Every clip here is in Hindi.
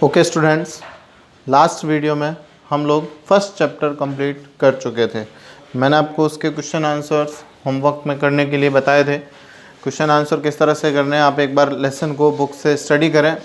ओके स्टूडेंट्स, लास्ट वीडियो में हम लोग फर्स्ट चैप्टर कंप्लीट कर चुके थे। मैंने आपको उसके क्वेश्चन आंसर्स होमवर्क में करने के लिए बताए थे। क्वेश्चन आंसर किस तरह से करने हैं, आप एक बार लेसन को बुक से स्टडी करें।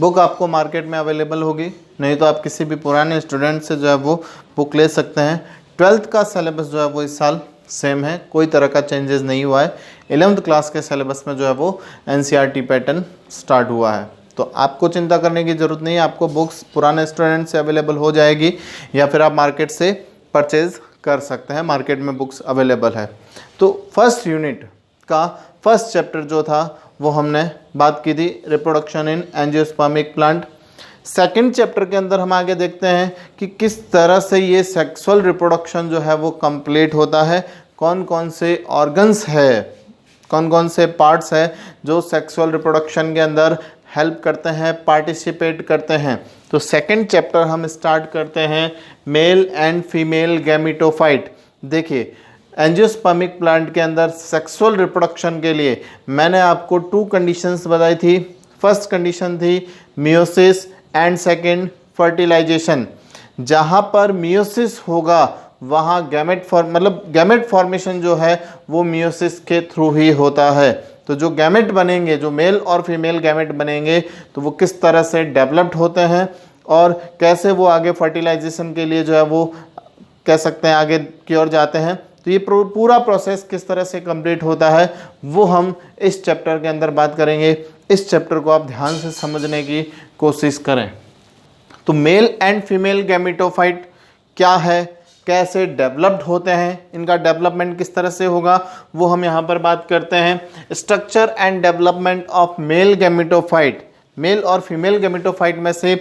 बुक आपको मार्केट में अवेलेबल होगी, नहीं तो आप किसी भी पुराने स्टूडेंट से जो है वो बुक ले सकते हैं। 12th का सिलेबस जो है वो इस साल सेम है, कोई तरह का चेंजेस नहीं हुआ है। 11th क्लास के सिलेबस में जो है वो NCERT पैटर्न स्टार्ट हुआ है, तो आपको चिंता करने की ज़रूरत नहीं है। आपको बुक्स पुराने स्टूडेंट से अवेलेबल हो जाएगी या फिर आप मार्केट से परचेज़ कर सकते हैं, मार्केट में बुक्स अवेलेबल है। तो फर्स्ट यूनिट का फर्स्ट चैप्टर जो था वो हमने बात की थी reproduction in angiospermic plant. Second chapter के अंदर हम आगे देखते हैं कि किस तरह से ये सेक्सुअल रिप्रोडक्शन जो है वो कंप्लीट होता है, कौन कौन से ऑर्गन्स है, कौन कौन से पार्ट्स है जो सेक्सुअल रिप्रोडक्शन के अंदर हेल्प करते हैं, पार्टिसिपेट करते हैं। तो सेकंड चैप्टर हम स्टार्ट करते हैं मेल एंड फीमेल गैमेटोफाइट। देखिए, एंजियोस्पर्मिक प्लांट के अंदर सेक्सुअल रिप्रोडक्शन के लिए मैंने आपको 2 कंडीशंस बताई थी। फर्स्ट कंडीशन थी मियोसिस एंड सेकंड फर्टिलाइजेशन। जहाँ पर मियोसिस होगा वहाँ गैमेट फॉर्मेशन जो है वो मियोसिस के थ्रू ही होता है। तो जो गैमेट बनेंगे, जो मेल और फीमेल गैमेट बनेंगे, तो वो किस तरह से डेवलप्ड होते हैं और कैसे वो आगे फर्टिलाइजेशन के लिए जो है वो कह सकते हैं आगे की ओर जाते हैं। तो ये पूरा प्रोसेस किस तरह से कंप्लीट होता है वो हम इस चैप्टर के अंदर बात करेंगे। इस चैप्टर को आप ध्यान से समझने की कोशिश करें। तो मेल एंड फीमेल गैमेटोफाइट क्या है, कैसे डेवलप्ड होते हैं, इनका डेवलपमेंट किस तरह से होगा, वो हम यहाँ पर बात करते हैं। Structure and development of male gametophyte. Male और फीमेल गैमेटोफाइट में से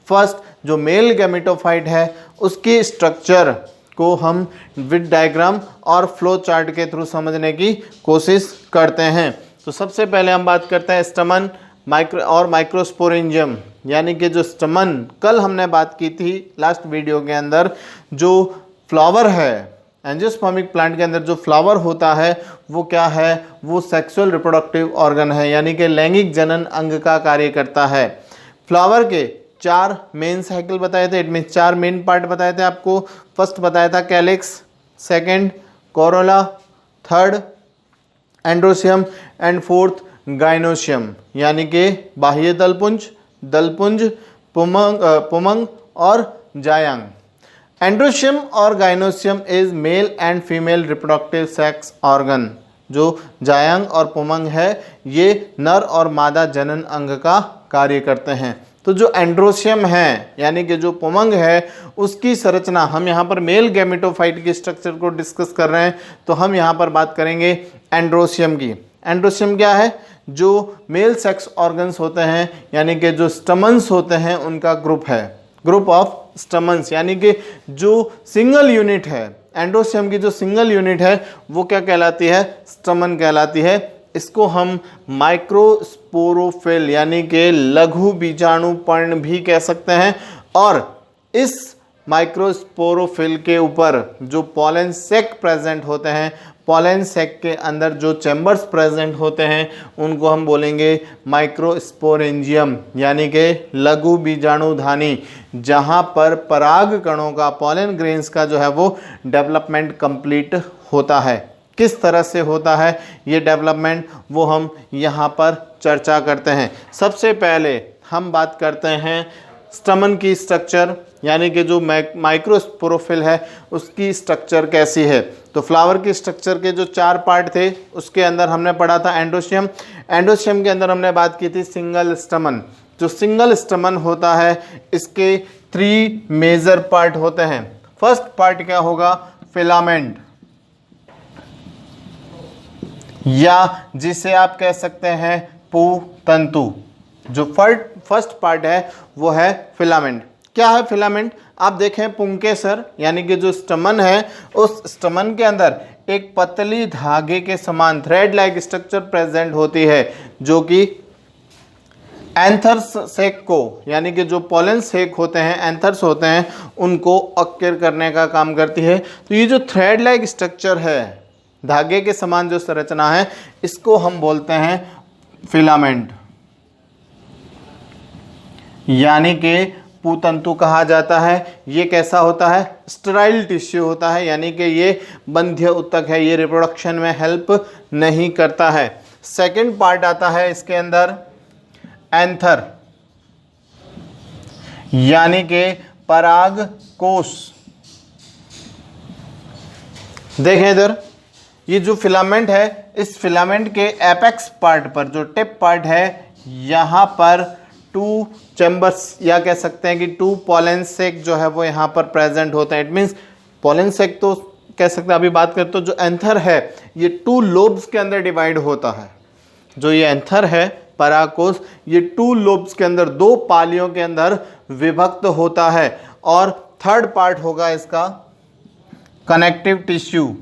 फर्स्ट जो मेल गैमेटोफाइट है उसकी स्ट्रक्चर को हम विद डायग्राम और फ्लो चार्ट के थ्रू समझने की कोशिश करते हैं। तो सबसे पहले हम बात करते हैं स्टमन और माइक्रोस्पोरेंजियम, यानी कि जो स्टमन कल हमने बात की थी लास्ट वीडियो के अंदर, जो फ्लावर है एंजियोस्पर्मिक प्लांट के अंदर जो फ्लावर होता है वो क्या है, वो सेक्सुअल रिप्रोडक्टिव ऑर्गन है, यानी कि लैंगिक जनन अंग का कार्य करता है। फ्लावर के 4 मेन साइकिल बताए थे, इट मीन 4 मेन पार्ट बताए थे आपको। फर्स्ट बताया था calyx, second Corolla, third androecium and fourth gynoecium, यानी कि बाह्य दलपुंज, पुमंग और जायांग। एंड्रोशियम और gynoecium is male and female reproductive sex organ. जो जायांग और पुमंग है ये नर और मादा जनन अंग का कार्य करते हैं। तो जो एंड्रोशियम है यानी कि जो पुमंग है उसकी संरचना, हम यहाँ पर मेल गैमेटोफाइट की स्ट्रक्चर को डिस्कस कर रहे हैं, तो हम यहाँ पर बात करेंगे एंड्रोशियम की। एंड्रोशियम क्या है, जो मेल सेक्स ऑर्गन्स होते हैं यानी कि जो स्टमन्स होते हैं उनका ग्रुप है, ग्रुप ऑफ स्टमन्स, यानी कि जो सिंगल यूनिट है एंड्रोशियम की, जो सिंगल यूनिट है वो क्या कहलाती है, स्टमन कहलाती है। इसको हम माइक्रोस्पोरोफिल यानी कि लघु बीजाणु पर्ण भी कह सकते हैं। और इस माइक्रोस्पोरोफिल के ऊपर जो पॉलन सेक प्रेजेंट होते हैं, पॉलन सेक के अंदर जो चैम्बर्स प्रेजेंट होते हैं उनको हम बोलेंगे माइक्रोस्पोरेंजियम, यानी कि लघु बीजाणुधानी, जहां पर पराग कणों का, पॉलन ग्रेन्स का जो है वो डेवलपमेंट कंप्लीट होता है। किस तरह से होता है ये डेवलपमेंट वो हम यहाँ पर चर्चा करते हैं। सबसे पहले हम बात करते हैं स्टमन की स्ट्रक्चर, यानी कि जो माइक्रोस्पोरोफिल है उसकी स्ट्रक्चर कैसी है। तो फ्लावर की स्ट्रक्चर के जो 4 पार्ट थे उसके अंदर हमने पढ़ा था एंड्रोशियम। एंड्रोशियम के अंदर हमने बात की थी सिंगल स्टमन। जो सिंगल स्टमन होता है इसके 3 मेजर पार्ट होते हैं। फर्स्ट पार्ट क्या होगा, फिलामेंट, या जिसे आप कह सकते हैं पुतंतु। जो फर्स्ट पार्ट है वो है फिलामेंट। क्या है फिलामेंट, आप देखें पुंकेसर यानी कि जो स्टमन है उस स्टमन के अंदर एक पतली धागे के समान थ्रेड लाइक स्ट्रक्चर प्रेजेंट होती है, जो कि एंथर्स सेक को, यानी कि जो पॉलन सेक होते हैं, एंथर्स होते हैं, उनको अक्यर करने का काम करती है। तो ये जो थ्रेड लाइक स्ट्रक्चर है, धागे के समान जो संरचना है, इसको हम बोलते हैं फिलामेंट। यानी कि पुतंतु कहा जाता है। ये कैसा होता है? स्टेराइल टिश्यू होता है, यानी कि ये बंध्य ऊतक है, ये रिप्रोडक्शन में हेल्प नहीं करता है। सेकंड पार्ट आता है इसके अंदर एंथर, यानी कि परागकोश। देखें इधर, ये जो फिलामेंट है, इस फिलामेंट के एपेक्स पार्ट पर, जो टिप पार्ट है, यहाँ पर 2 चैम्बर्स या कह सकते हैं कि 2 पॉलन सेक जो है वो यहाँ पर प्रेजेंट होते हैं। इट मीन्स पॉलन सेक तो कह सकते हैं, अभी बात करते तो जो एंथर है ये 2 लोब्स के अंदर डिवाइड होता है। जो ये एंथर है परागकोश, ये 2 लोब्स के अंदर, 2 पालियों के अंदर विभक्त होता है। और थर्ड पार्ट होगा इसका कनेक्टिव टिश्यू,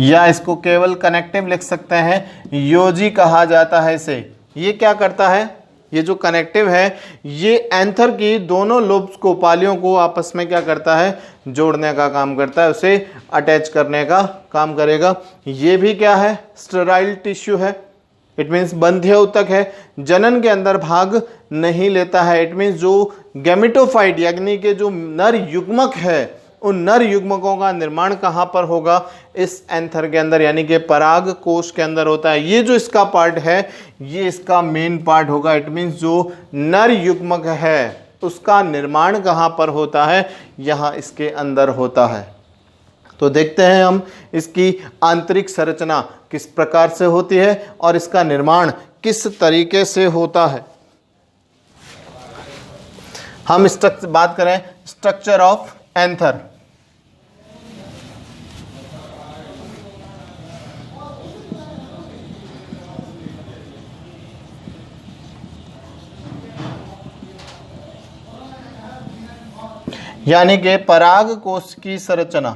या इसको केवल कनेक्टिव लिख सकते हैं, योजी कहा जाता है इसे। ये क्या करता है? ये जो कनेक्टिव है ये एंथर की दोनों लोब्स को, पालियों को आपस में क्या करता है? जोड़ने का काम करता है, उसे अटैच करने का काम करेगा। ये भी क्या है? स्टेराइल टिश्यू है। इट मीन्स बंध्य ऊतक है, जनन के अंदर भाग नहीं लेता है। इट मीन्स जो गैमेटोफाइट यानी कि जो नर युग्मक है, उन नर युग्मकों का निर्माण कहाँ पर होगा? इस एंथर के अंदर, यानी कि पराग कोश के अंदर होता है। ये जो इसका पार्ट है ये इसका मेन पार्ट होगा। इट मीन्स जो नर युग्मक है उसका निर्माण कहाँ पर होता है? यहाँ इसके अंदर होता है। तो देखते हैं हम इसकी आंतरिक संरचना किस प्रकार से होती है और इसका निर्माण किस तरीके से होता है। हम बात करें स्ट्रक्चर ऑफ एंथर। यानी कि परागकोश की संरचना।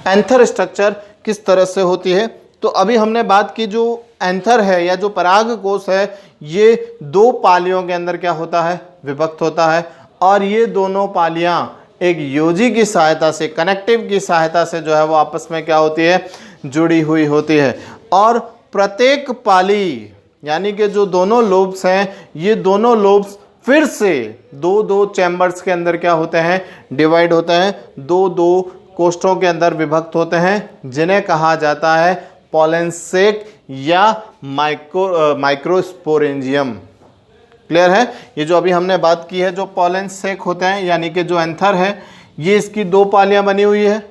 एंथर स्ट्रक्चर किस तरह से होती है? तो अभी हमने बात की, जो एंथर है या जो परागकोश है ये 2 पालियों के अंदर क्या होता है? विभक्त होता है। और ये दोनों पालियां एक योजी की सहायता से, कनेक्टिव की सहायता से जो है वो आपस में क्या होती है? जुड़ी हुई होती है। और प्रत्येक पाली यानी कि जो दोनों लोब्स हैं, ये दोनों लोब्स फिर से 2-2 चैम्बर्स के अंदर क्या होते हैं? डिवाइड होते हैं, 2-2 कोष्ठों के अंदर विभक्त होते हैं, जिन्हें कहा जाता है पॉलन सेक या माइक्रोस्पोरेंजियम। क्लियर है? ये जो अभी हमने बात की है, जो पॉलन सेक होते हैं यानी कि जो एंथर है, ये इसकी 2 पालियां बनी हुई है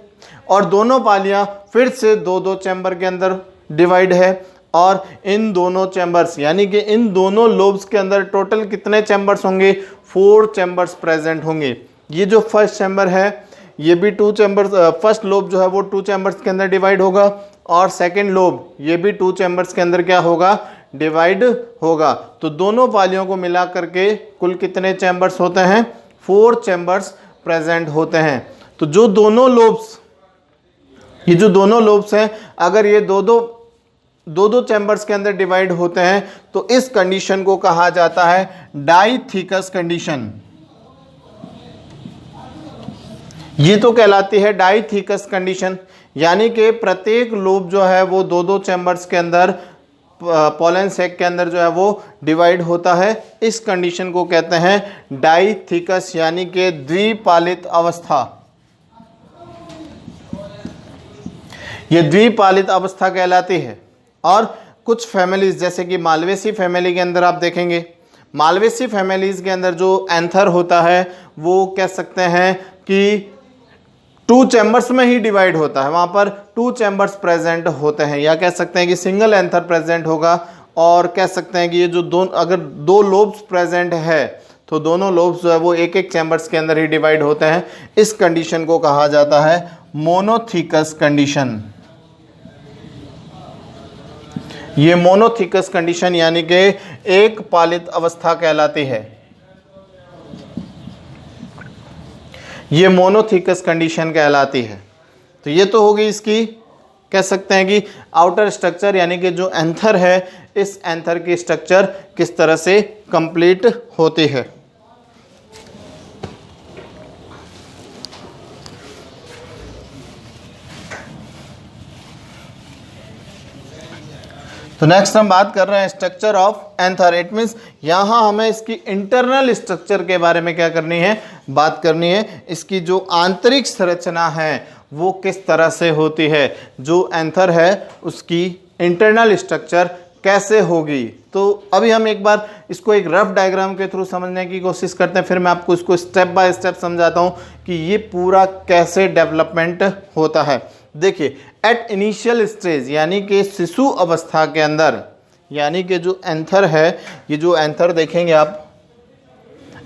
और दोनों पालियां फिर से 2-2 चैम्बर के अंदर डिवाइड है। और इन दोनों चैम्बर्स यानी कि इन दोनों लोब्स के अंदर टोटल कितने चैम्बर्स होंगे? 4 चैम्बर्स प्रेजेंट होंगे। ये जो फर्स्ट चैम्बर है ये भी 2 चैम्बर्स, फर्स्ट लोब जो है वो 2 चैम्बर्स के अंदर डिवाइड होगा, और सेकंड लोब ये भी 2 चैम्बर्स के अंदर क्या होगा? डिवाइड होगा। तो दोनों पालियों को मिला करके कुल कितने चैम्बर्स होते हैं? 4 चैम्बर्स प्रेजेंट होते हैं। तो जो दोनों लोब्स, ये जो दोनों लोब्स हैं, अगर ये दो चैम्बर्स के अंदर डिवाइड होते हैं तो इस कंडीशन को कहा जाता है डाइथिकस कंडीशन। ये तो कहलाती है डाइथिकस कंडीशन, यानी कि प्रत्येक लोब जो है वो 2-2 चैम्बर्स के अंदर, पॉलन सेक के अंदर जो है वो डिवाइड होता है। इस कंडीशन को कहते हैं डाइथिकस यानी कि द्विपालित अवस्था। ये द्विपालित अवस्था कहलाती है। और कुछ फैमिलीज जैसे कि मालवेसी फैमिली के अंदर आप देखेंगे, मालवेसी फैमिलीज के अंदर जो एंथर होता है वो कह सकते हैं कि 2 चैम्बर्स में ही डिवाइड होता है, वहाँ पर 2 चैम्बर्स प्रेजेंट होते हैं, या कह सकते हैं कि सिंगल एंथर प्रेजेंट होगा। और कह सकते हैं कि ये जो अगर 2 लोब्स प्रेजेंट है तो दोनों लोब्स जो है वो 1-1 चैम्बर्स के अंदर ही डिवाइड होते हैं। इस कंडीशन को कहा जाता है मोनोथिकस कंडीशन। ये मोनोथिकस कंडीशन यानी कि एक पालित अवस्था कहलाती है। ये मोनोथिकस कंडीशन कहलाती है। तो ये तो होगी इसकी, कह सकते हैं कि आउटर स्ट्रक्चर, यानी कि जो एंथर है इस एंथर की स्ट्रक्चर किस तरह से कंप्लीट होती है। तो नेक्स्ट हम बात कर रहे हैं structure of anther. It means यहाँ हमें इसकी इंटरनल स्ट्रक्चर के बारे में क्या करनी है, बात करनी है। इसकी जो आंतरिक संरचना है वो किस तरह से होती है, जो एंथर है उसकी इंटरनल स्ट्रक्चर कैसे होगी। तो अभी हम एक बार इसको एक रफ डायग्राम के थ्रू समझने की कोशिश करते हैं, फिर मैं आपको इसको स्टेप बाय स्टेप समझाता हूँ कि ये पूरा कैसे डेवलपमेंट होता है। देखिए, एट इनिशियल स्टेज यानी कि शिशु अवस्था के अंदर, यानी कि जो एंथर है, ये जो एंथर देखेंगे आप,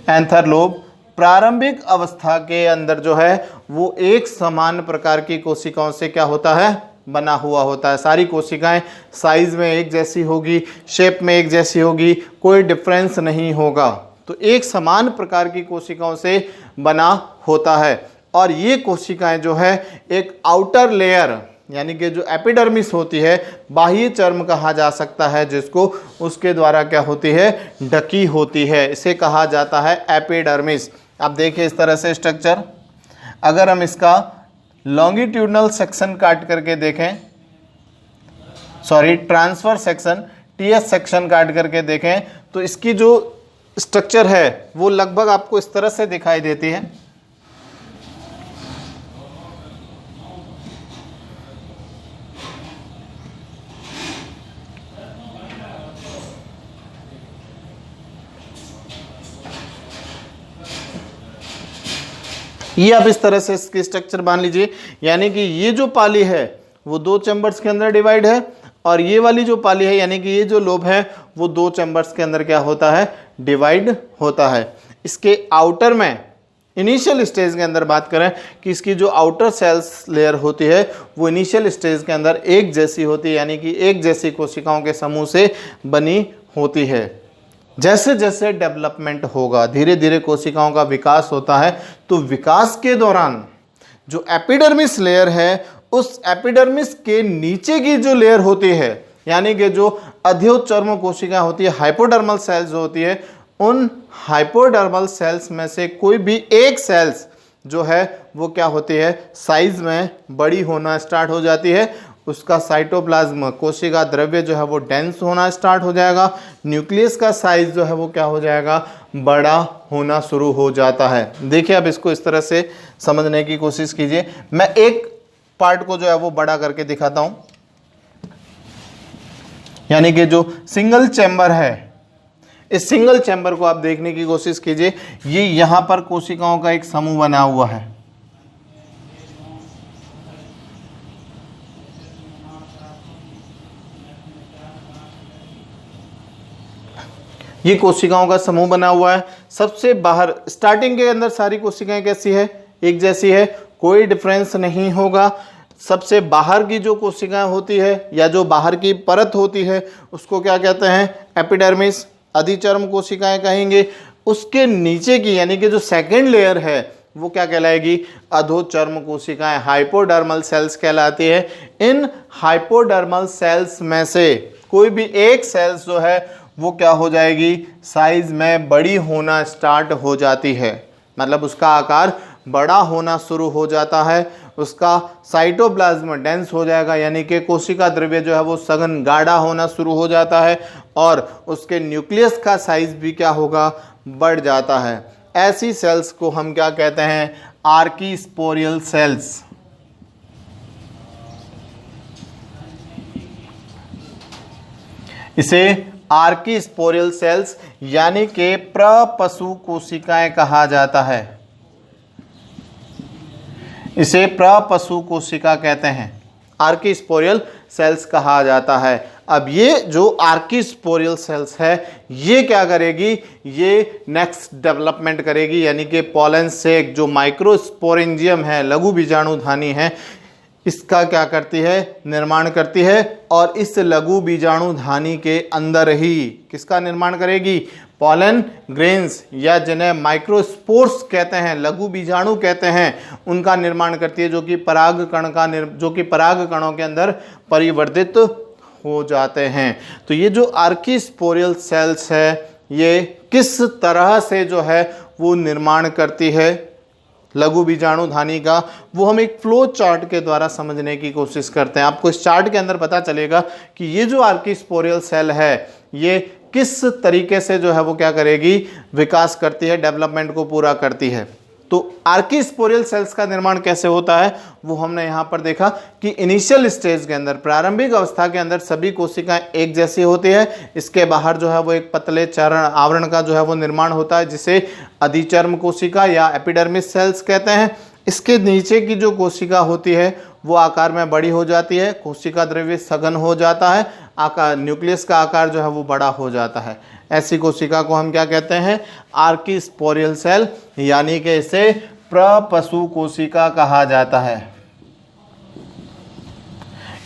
एंथर लोब प्रारंभिक अवस्था के अंदर जो है वो एक समान प्रकार की कोशिकाओं से क्या होता है, बना हुआ होता है। सारी कोशिकाएं साइज में एक जैसी होगी, शेप में एक जैसी होगी, कोई डिफरेंस नहीं होगा। तो एक समान प्रकार की कोशिकाओं से बना होता है। और ये कोशिकाएं जो है एक आउटर लेयर यानी कि जो एपिडर्मिस होती है, बाह्य चर्म कहा जा सकता है जिसको, उसके द्वारा क्या होती है, ढकी होती है। इसे कहा जाता है एपिडर्मिस। आप देखिए इस तरह से स्ट्रक्चर, अगर हम इसका लॉन्गिट्यूडनल सेक्शन काट करके देखें, sorry transfer section, TS section काट करके देखें, तो इसकी जो स्ट्रक्चर है वो लगभग आपको इस तरह से दिखाई देती है। ये आप इस तरह से इसकी स्ट्रक्चर मान लीजिए, यानी कि ये जो पाली है वो दो चैम्बर्स के अंदर डिवाइड है, और ये वाली जो पाली है यानी कि ये जो लोब है वो दो चैम्बर्स के अंदर क्या होता है, डिवाइड होता है। इसके आउटर में इनिशियल स्टेज के अंदर बात करें कि इसकी जो आउटर सेल्स लेयर होती है वो इनिशियल स्टेज के अंदर एक जैसी होती है, यानी कि एक जैसी कोशिकाओं के समूह से बनी होती है। जैसे जैसे डेवलपमेंट होगा, धीरे धीरे कोशिकाओं का विकास होता है, तो विकास के दौरान जो एपिडर्मिस लेयर है, उस एपिडर्मिस के नीचे की जो लेयर होती है, यानी कि जो अधोचर्म कोशिका होती है, हाइपोडर्मल सेल्स जो होती है, उन हाइपोडर्मल सेल्स में से कोई भी एक सेल्स जो है वो क्या होती है, साइज में बड़ी होना स्टार्ट हो जाती है। उसका साइटोप्लाज्म, कोशिका द्रव्य जो है वो डेंस होना स्टार्ट हो जाएगा। न्यूक्लियस का साइज जो है वो क्या हो जाएगा, बड़ा होना शुरू हो जाता है। देखिए अब इसको इस तरह से समझने की कोशिश कीजिए। मैं एक पार्ट को जो है वो बड़ा करके दिखाता हूं, यानी कि जो सिंगल चैम्बर है, इस सिंगल चैम्बर को आप देखने की कोशिश कीजिए। ये यहां पर कोशिकाओं का एक समूह बना हुआ है। ये कोशिकाओं का समूह बना हुआ है। सबसे बाहर स्टार्टिंग के अंदर सारी कोशिकाएं कैसी है, एक जैसी है, कोई डिफरेंस नहीं होगा। सबसे बाहर की जो कोशिकाएं होती है या जो बाहर की परत होती है उसको क्या कहते हैं, एपिडर्मिस, अधिचर्म कोशिकाएं कहेंगे। उसके नीचे की यानी कि जो सेकेंड लेयर है वो क्या कहलाएगी, अधोचर्म कोशिकाएं, हाइपोडर्मल सेल्स कहलाती है। इन हाइपोडर्मल सेल्स में से कोई भी एक सेल्स जो है वो क्या हो जाएगी, साइज में बड़ी होना स्टार्ट हो जाती है, मतलब उसका आकार बड़ा होना शुरू हो जाता है। उसका साइटोप्लाज्म डेंस हो जाएगा, यानी कि कोशिका द्रव्य जो है वो सघन गाढ़ा होना शुरू हो जाता है, और उसके न्यूक्लियस का साइज भी क्या होगा, बढ़ जाता है। ऐसी सेल्स को हम क्या कहते हैं, आर्कीस्पोरियल सेल्स। इसे आर्कीस्पोरियल सेल्स यानी कि प्रपशु कोशिकाएं कहा जाता है। इसे प्रपशु कोशिका कहते हैं, आर्कीस्पोरियल सेल्स कहा जाता है। अब ये जो आर्कीस्पोरियल सेल्स है ये क्या करेगी, ये नेक्स्ट डेवलपमेंट करेगी, यानी कि पॉलन सेक जो माइक्रोस्पोरेंजियम है, लघु बीजाणुधानी है, इसका क्या करती है, निर्माण करती है। और इस लघु बीजाणुधानी के अंदर ही किसका निर्माण करेगी, पॉलन ग्रेन्स, या जिन्हें माइक्रोस्पोर्स कहते हैं, लघु बीजाणु कहते हैं, उनका निर्माण करती है, जो कि पराग कणों के अंदर परिवर्तित हो जाते हैं। तो ये जो आर्कीस्पोरियल सेल्स है ये किस तरह से जो है वो निर्माण करती है, लघु बीजाणुधानी का, वो हम एक फ्लो चार्ट के द्वारा समझने की कोशिश करते हैं। आपको इस चार्ट के अंदर पता चलेगा कि ये जो आर्कीस्पोरियल सेल है ये किस तरीके से जो है वो क्या करेगी, विकास करती है, डेवलपमेंट को पूरा करती है। तो आर्कीस्पोरियल सेल्स का निर्माण कैसे होता है वो हमने यहाँ पर देखा कि इनिशियल स्टेज के अंदर, प्रारंभिक अवस्था के अंदर सभी कोशिकाएं एक जैसी होती है। इसके बाहर जो है वो एक पतले चरण आवरण का जो है वो निर्माण होता है जिसे अधिचर्म कोशिका या एपिडर्मिस सेल्स कहते हैं। इसके नीचे की जो कोशिका होती है वो आकार में बड़ी हो जाती है, कोशिका द्रव्य सघन हो जाता है, आकार न्यूक्लियस का आकार जो है वो बड़ा हो जाता है। ऐसी कोशिका को हम क्या कहते हैं, आर्कीस्पोरियल सेल, यानी कि इसे प्रपशु कोशिका कहा जाता है।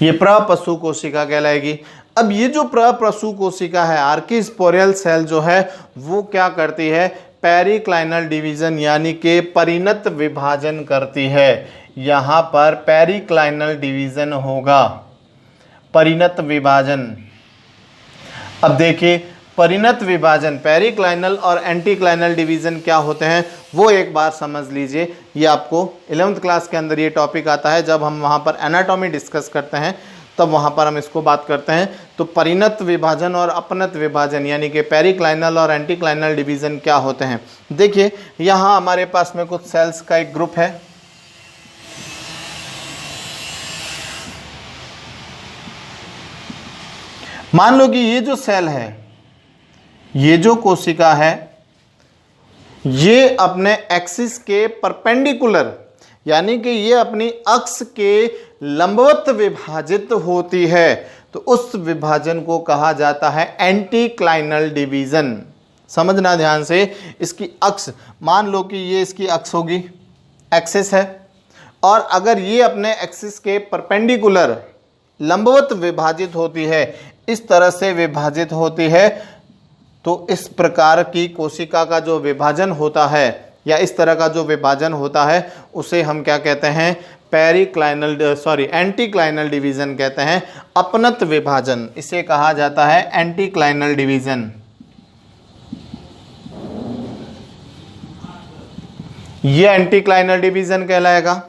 ये प्रपशु कोशिका कहलाएगी। अब ये जो प्रपशु कोशिका है, आर्कीस्पोरियल सेल जो है वो क्या करती है, पेरिक्लाइनल डिवीजन यानी कि परिणत विभाजन करती है। यहाँ पर पेरिक्लाइनल डिवीजन होगा, परिणत विभाजन। अब देखिए परिणत विभाजन, पेरिक्लाइनल और एंटीक्लाइनल डिवीजन क्या होते हैं वो एक बार समझ लीजिए। ये आपको 11th क्लास के अंदर ये टॉपिक आता है, जब हम वहाँ पर एनाटॉमी डिस्कस करते हैं तब वहाँ पर हम इसको बात करते हैं। तो परिणत विभाजन और अपनत विभाजन यानी कि पेरिक्लाइनल और एंटीक्लाइनल डिवीजन क्या होते हैं। देखिए यहाँ हमारे पास में कुछ सेल्स का एक ग्रुप है, मान लो कि ये जो सेल है, ये जो कोशिका है, ये अपने एक्सिस के परपेंडिकुलर यानी कि ये अपनी अक्ष के लंबवत विभाजित होती है। तो उस विभाजन को कहा जाता है एंटीक्लाइनल डिवीजन। समझना ध्यान से, इसकी अक्ष, मान लो कि ये इसकी अक्ष होगी, एक्सिस है, और अगर ये अपने एक्सिस के परपेंडिकुलर लंबवत विभाजित होती है, इस तरह से विभाजित होती है, तो इस प्रकार की कोशिका का जो विभाजन होता है या इस तरह का जो विभाजन होता है उसे हम क्या कहते हैं, एंटीक्लाइनल डिवीजन कहते हैं। अपनत विभाजन इसे कहा जाता है एंटीक्लाइनल डिवीजन। ये एंटीक्लाइनल डिवीजन कहलाएगा।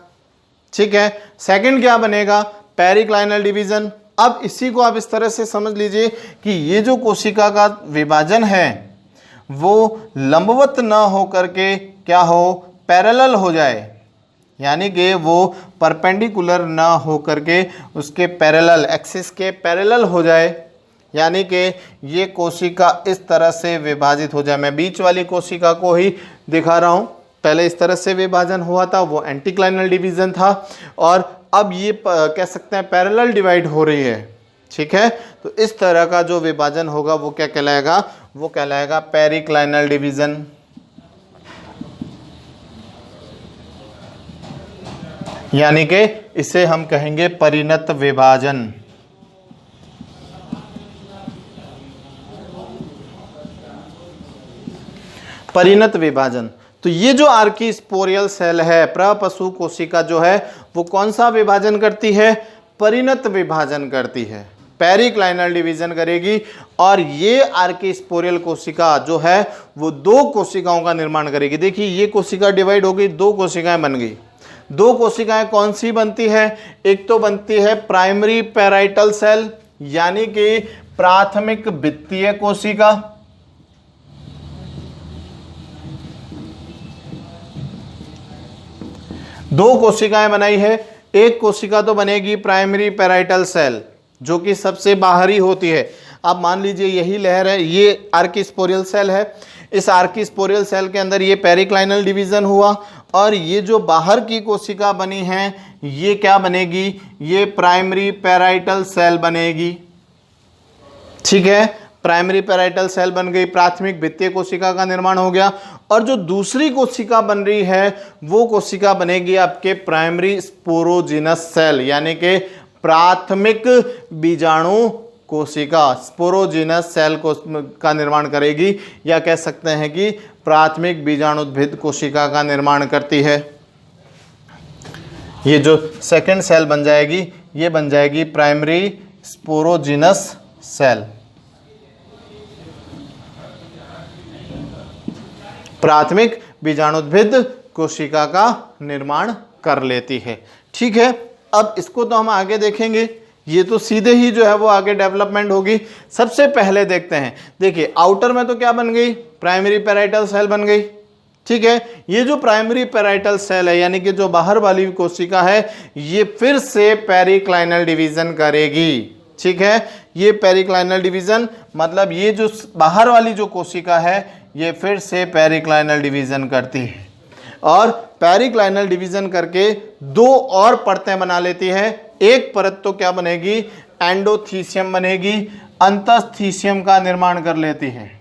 ठीक है, सेकंड क्या बनेगा, पेरिक्लाइनल डिवीजन। अब इसी को आप इस तरह से समझ लीजिए कि ये जो कोशिका का विभाजन है वो लंबवत न होकर के क्या हो, पैरेलल हो जाए, यानी कि वो परपेंडिकुलर ना हो करके उसके पैरेलल, एक्सिस के पैरेलल हो जाए, यानी कि ये कोशिका इस तरह से विभाजित हो जाए। मैं बीच वाली कोशिका को ही दिखा रहा हूँ, पहले इस तरह से विभाजन हुआ था, वो एंटीक्लाइनल डिवीजन था, और अब ये कह सकते हैं पैरेलल डिवाइड हो रही है। ठीक है, तो इस तरह का जो विभाजन होगा वो क्या कहलाएगा, वो कहलाएगा पेरिक्लाइनल डिवीजन। यानी कि इसे हम कहेंगे परिणत विभाजन। परिणत विभाजन। तो ये जो आर्कीस्पोरियल सेल है, प्रपशु कोशिका जो है वो कौन सा विभाजन करती है, परिणत विभाजन करती है, पेरिक्लाइनल डिवीजन करेगी। और ये आर्कीस्पोरियल कोशिका जो है वो दो कोशिकाओं का निर्माण करेगी। देखिए ये कोशिका डिवाइड हो गई, दो कोशिकाएं बन गई। दो कोशिकाएं कौन सी बनती है, एक तो बनती है प्राइमरी पैराइटल सेल यानी कि प्राथमिक वित्तीय कोशिका, दो कोशिकाएं बनाई है। एक कोशिका तो बनेगी प्राइमरी पैराइटल सेल जो कि सबसे बाहरी होती है। अब मान लीजिए यही लहर है, ये आर्कीस्पोरियल सेल है, इस आर्कीस्पोरियल सेल के अंदर ये पेरिक्लाइनल डिवीजन हुआ, और ये जो बाहर की कोशिका बनी है ये क्या बनेगी, ये प्राइमरी पैराइटल सेल बनेगी। ठीक है, प्राइमरी पैराइटल सेल बन गई, प्राथमिक वित्तीय कोशिका का निर्माण हो गया। और जो दूसरी कोशिका बन रही है वो कोशिका बनेगी आपके प्राइमरी स्पोरोजिनस सेल यानी कि प्राथमिक बीजाणु कोशिका, स्पोरोजिनस सेल का निर्माण करेगी, या कह सकते हैं कि प्राथमिक बीजाणुद्भिद कोशिका का निर्माण करती है। ये जो सेकंड सेल बन जाएगी ये बन जाएगी प्राइमरी स्पोरोजिनस सेल, प्राथमिक बीजाणुद्भिद कोशिका का निर्माण कर लेती है। ठीक है, अब इसको तो हम आगे देखेंगे, ये तो सीधे ही जो है वो आगे डेवलपमेंट होगी। सबसे पहले देखते हैं, देखिए आउटर में तो क्या बन गई, प्राइमरी पैराइटल सेल बन गई। ठीक है, ये जो प्राइमरी पैराइटल सेल है यानी कि जो बाहर वाली कोशिका है, ये फिर से पेरिक्लाइनल डिवीजन करेगी। ठीक है, ये पेरिक्लाइनल डिवीजन मतलब ये जो बाहर वाली जो कोशिका है ये फिर से पेरिक्लाइनल डिवीजन करती है और पेरिक्लाइनल डिवीजन करके दो और परतें बना लेती है। एक परत तो क्या बनेगी, एंडोथीसियम बनेगी, अंतस्थीसियम का निर्माण कर लेती है।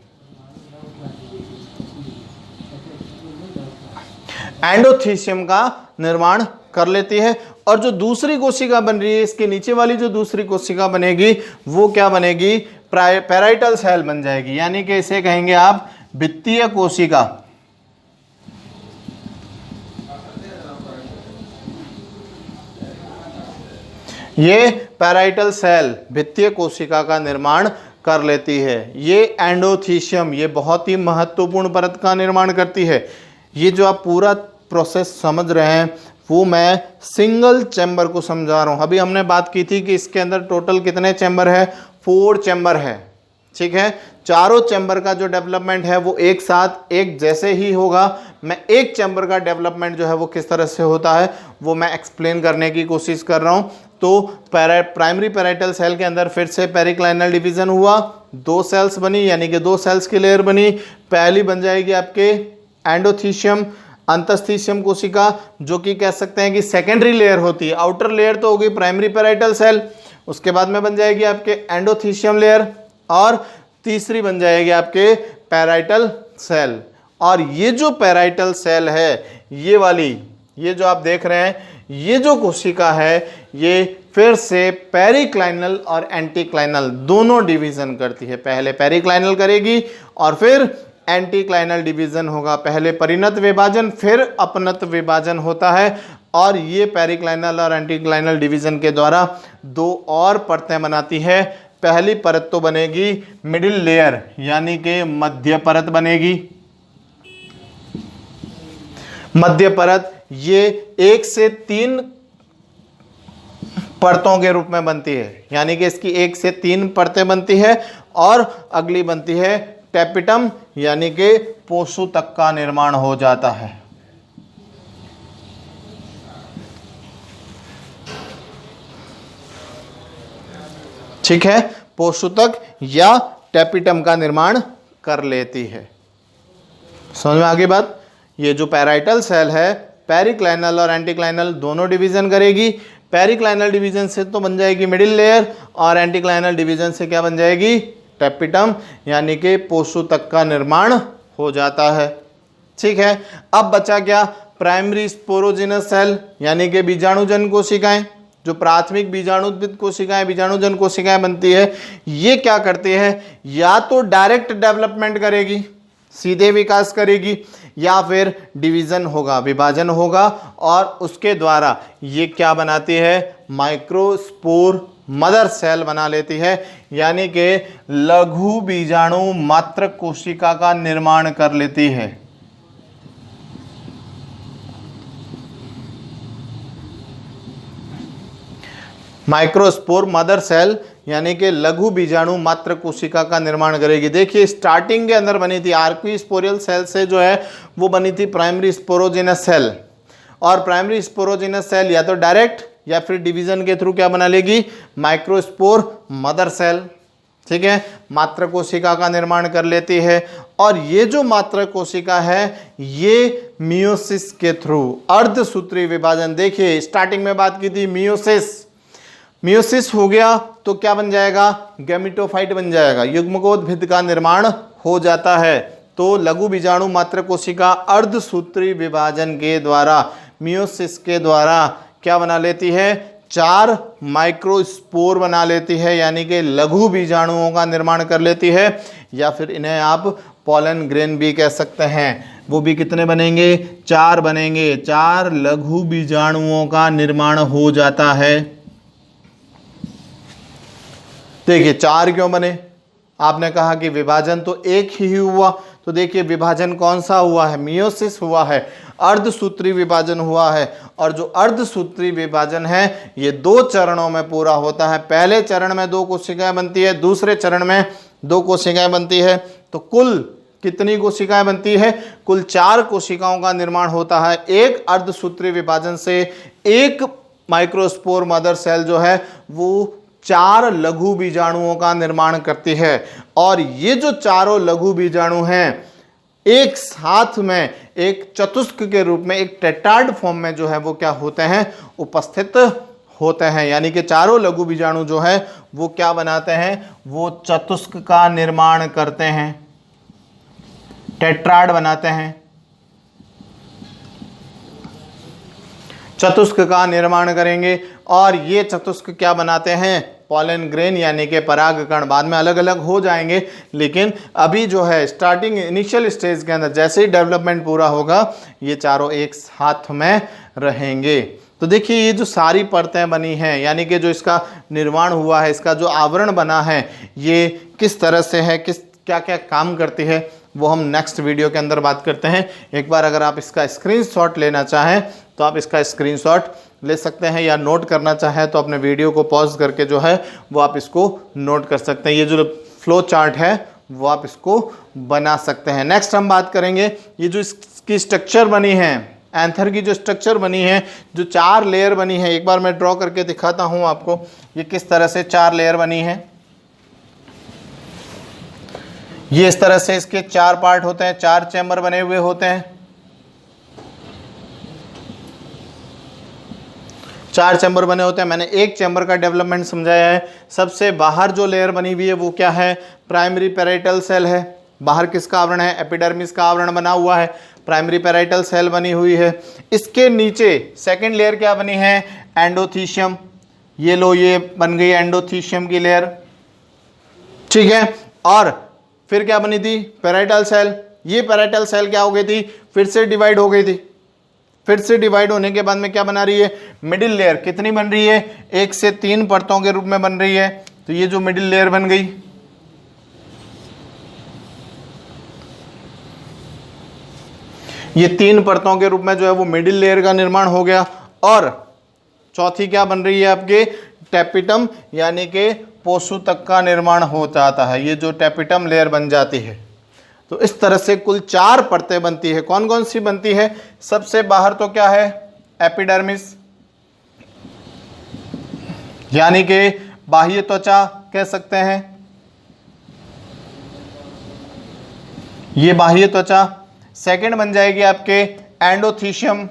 एंडोथीसियम का निर्माण कर लेती है और जो दूसरी कोशिका बन रही है, इसके नीचे वाली जो दूसरी कोशिका बनेगी वो क्या बनेगी, पैराइटल सेल बन जाएगी, यानी कि इसे कहेंगे आप भित्तीय कोशिका। ये पैराइटल सेल भित्तीय कोशिका का निर्माण कर लेती है। ये एंडोथीसियम ये बहुत ही महत्वपूर्ण परत का निर्माण करती है। ये जो आप पूरा प्रोसेस समझ रहे हैं वो मैं सिंगल चैम्बर को समझा रहा हूँ। अभी हमने बात की थी कि इसके अंदर टोटल कितने चैम्बर है, 4 चैम्बर है। ठीक है, चारों चैम्बर का जो डेवलपमेंट है वो एक साथ एक जैसे ही होगा। मैं एक चैम्बर का डेवलपमेंट जो है वो किस तरह से होता है वो मैं एक्सप्लेन करने की कोशिश कर रहा हूँ। तो प्राइमरी पैराइटल सेल के अंदर फिर से पेरिक्लाइनल डिवीजन हुआ, 2 सेल्स बनी यानी कि 2 सेल्स की लेयर बनी। पहली बन जाएगी आपके एंडोथीसियम, अंतस्थीसियम कोशिका, जो कि कह सकते हैं कि सेकेंडरी लेयर होती है। आउटर लेयर तो होगी प्राइमरी पैराइटल सेल, उसके बाद में बन जाएगी आपके एंडोथीसियम लेयर और तीसरी बन जाएगी आपके पैराइटल सेल। और ये जो पैराइटल सेल है ये वाली, ये जो आप देख रहे हैं, ये जो कोशिका है ये फिर से पेरिक्लाइनल और एंटीक्लाइनल दोनों डिवीजन करती है। पहले पेरिक्लाइनल करेगी और फिर एंटीक्लाइनल डिवीजन होगा। पहले परिणत विभाजन फिर अपनत विभाजन होता है और ये पेरिक्लाइनल और एंटीक्लाइनल डिवीजन के द्वारा 2 और परतें बनाती है। पहली परत तो बनेगी मिडिल लेयर यानी कि मध्य परत बनेगी। मध्य परत ये 1 से 3 परतों के रूप में बनती है, यानी कि इसकी 1 से 3 परतें बनती है और अगली बनती है टेपिटम यानी कि पोषु तक का निर्माण हो जाता है। ठीक है, पोषुतक या टेपिटम का निर्माण कर लेती है। समझ में आ गई बात। ये जो पैराइटल सेल है पेरिक्लाइनल और एंटीक्लाइनल दोनों डिवीजन करेगी। पेरिक्लाइनल डिवीजन से तो बन जाएगी मिडिल लेयर और एंटीक्लाइनल डिवीजन से क्या बन जाएगी, टेपिटम यानी कि पोषुतक का निर्माण हो जाता है। ठीक है, अब बचा क्या, प्राइमरी स्पोरोजिनस सेल यानी कि बीजाणुजन कोशिकाएं। जो प्राथमिक बीजाणुद्भिद कोशिकाएं, बीजाणुजन कोशिकाएं बनती है, ये क्या करती है, या तो डायरेक्ट डेवलपमेंट करेगी, सीधे विकास करेगी, या फिर डिवीजन होगा, विभाजन होगा और उसके द्वारा ये क्या बनाती है, माइक्रोस्पोर मदर सेल बना लेती है, यानी कि लघु बीजाणु मात्र कोशिका का निर्माण कर लेती है। माइक्रोस्पोर मदर सेल यानी कि लघु बीजाणु मात्र कोशिका का निर्माण करेगी। देखिए स्टार्टिंग के अंदर बनी थी आर्किस्पोरियल सेल से जो है वो बनी थी प्राइमरी स्पोरोजिनस सेल, और प्राइमरी स्पोरोजिनस सेल या तो डायरेक्ट या फिर डिवीजन के थ्रू क्या बना लेगी, माइक्रोस्पोर मदर सेल। ठीक है, मात्र कोशिका का निर्माण कर लेती है। और ये जो मात्र कोशिका है ये मियोसिस के थ्रू अर्धसूत्री विभाजन, देखिए स्टार्टिंग में बात की थी मियोसिस, मियोसिस हो गया तो क्या बन जाएगा, गैमेटोफाइट बन जाएगा, युग्मकोद्भिद का निर्माण हो जाता है। तो लघु बीजाणु मात्र कोशिका अर्धसूत्री विभाजन के द्वारा, मियोसिस के द्वारा क्या बना लेती है, 4 माइक्रोस्पोर बना लेती है, यानी कि लघु बीजाणुओं का निर्माण कर लेती है, या फिर इन्हें आप पोलन ग्रेन भी कह सकते हैं। वो भी कितने बनेंगे, 4 बनेंगे, 4 लघु बीजाणुओं का निर्माण हो जाता है। देखिए 4 क्यों बने, आपने कहा कि विभाजन तो एक ही हुआ, तो देखिए विभाजन कौन सा हुआ है, मियोसिस हुआ है, अर्धसूत्री विभाजन हुआ है। और जो अर्धसूत्री विभाजन है ये 2 चरणों में पूरा होता है। पहले चरण में 2 कोशिकाएं बनती है, दूसरे चरण में 2 कोशिकाएं बनती है। तो कुल कितनी कोशिकाएं बनती है? कुल 4 कोशिकाओं का निर्माण होता है। एक अर्धसूत्री विभाजन से एक माइक्रोस्पोर मदर सेल जो है वो 4 लघु बीजाणुओं का निर्माण करती है। और ये जो चारों लघु बीजाणु हैं एक साथ में एक चतुष्क के रूप में, एक टेट्राड फॉर्म में जो है वो क्या होते हैं, उपस्थित होते हैं। यानी कि चारों लघु बीजाणु जो है वो क्या बनाते हैं, वो चतुष्क का निर्माण करते हैं, टेट्राड बनाते हैं, चतुष्क का निर्माण करेंगे। और ये चतुष्क क्या बनाते हैं, पॉलन ग्रेन यानी कि परागकण। बाद में अलग अलग हो जाएंगे, लेकिन अभी जो है स्टार्टिंग इनिशियल स्टेज के अंदर जैसे ही डेवलपमेंट पूरा होगा ये चारों एक साथ में रहेंगे। तो देखिए ये जो सारी परतें बनी हैं, यानी कि जो इसका निर्माण हुआ है, इसका जो आवरण बना है, ये किस तरह से है, किस क्या क्या काम करती है, वो हम नेक्स्ट वीडियो के अंदर बात करते हैं। एक बार अगर आप इसका स्क्रीनशॉट लेना चाहें तो आप इसका स्क्रीनशॉट ले सकते हैं, या नोट करना चाहें तो अपने वीडियो को पॉज करके जो है वो आप इसको नोट कर सकते हैं। ये जो फ्लो चार्ट है वो आप इसको बना सकते हैं। नेक्स्ट हम बात करेंगे ये जो इसकी स्ट्रक्चर बनी है, एंथर की जो स्ट्रक्चर बनी है, जो 4 लेयर बनी है, एक बार मैं ड्रॉ करके दिखाता हूँ आपको ये किस तरह से 4 लेयर बनी है। ये इस तरह से इसके 4 पार्ट होते हैं, 4 चैम्बर बने हुए होते हैं, 4 चैम्बर बने होते हैं। मैंने एक चैम्बर का डेवलपमेंट समझाया है। सबसे बाहर जो लेयर बनी हुई है वो क्या है, प्राइमरी पैराइटल सेल है। बाहर किसका आवरण है, एपिडर्मिस का आवरण बना हुआ है, प्राइमरी पैराइटल सेल बनी हुई है। इसके नीचे सेकेंड लेयर क्या बनी है, एंडोथीशियम। ये लो, ये बन गई एंडोथीशियम की लेयर, ठीक है। और फिर क्या बनी थी, पैराइटल सेल। ये पैराइटल सेल क्या हो गई थी, फिर से डिवाइड हो गई थी। फिर से डिवाइड होने के बाद में क्या बना रही है, मिडिल लेयर। कितनी बन रही है, 1 से 3 परतों के रूप में बन रही है। तो ये जो मिडिल लेयर बन गई, ये 3 परतों के रूप में जो है वो मिडिल लेयर का निर्माण हो गया। और चौथी क्या बन रही है आपके, टेपिटम यानी कि पोषूतक का निर्माण हो जाता है। ये जो टेपिटम लेयर बन जाती है। तो इस तरह से कुल 4 परतें बनती है। कौन कौन सी बनती है, सबसे बाहर तो क्या है, एपिडर्मिस यानी कि बाह्य त्वचा कह सकते हैं, ये बाह्य त्वचा। सेकंड बन जाएगी आपके एंडोथीशियम,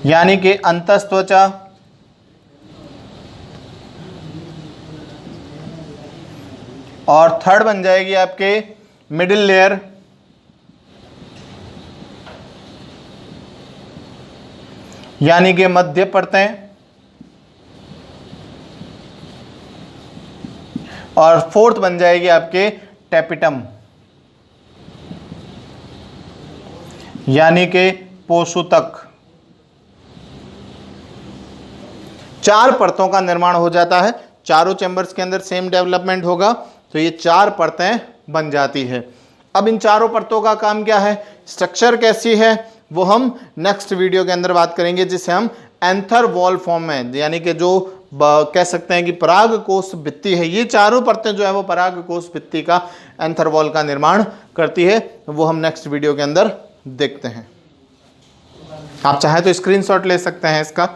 यानी कि अंतस त्वचा। और थर्ड बन जाएगी आपके मिडिल लेयर, यानी कि मध्य परतें। और फोर्थ बन जाएगी आपके टेपिटम, यानी कि पोषूतक। 4 परतों का निर्माण हो जाता है। चारों चैम्बर्स के अंदर सेम डेवलपमेंट होगा तो ये 4 परतें बन जाती है। अब इन चारों परतों का काम क्या है, स्ट्रक्चर कैसी है, वो हम नेक्स्ट वीडियो के अंदर बात करेंगे, जिसे हम एंथर वॉल फॉर्म में, यानी कि जो कह सकते हैं कि परागकोश भित्ति है, ये चारों परतें जो है वो परागकोश भित्ति का, एंथर वॉल का निर्माण करती है। वो हम नेक्स्ट वीडियो के अंदर देखते हैं। आप चाहे तो स्क्रीनशॉट ले सकते हैं इसका।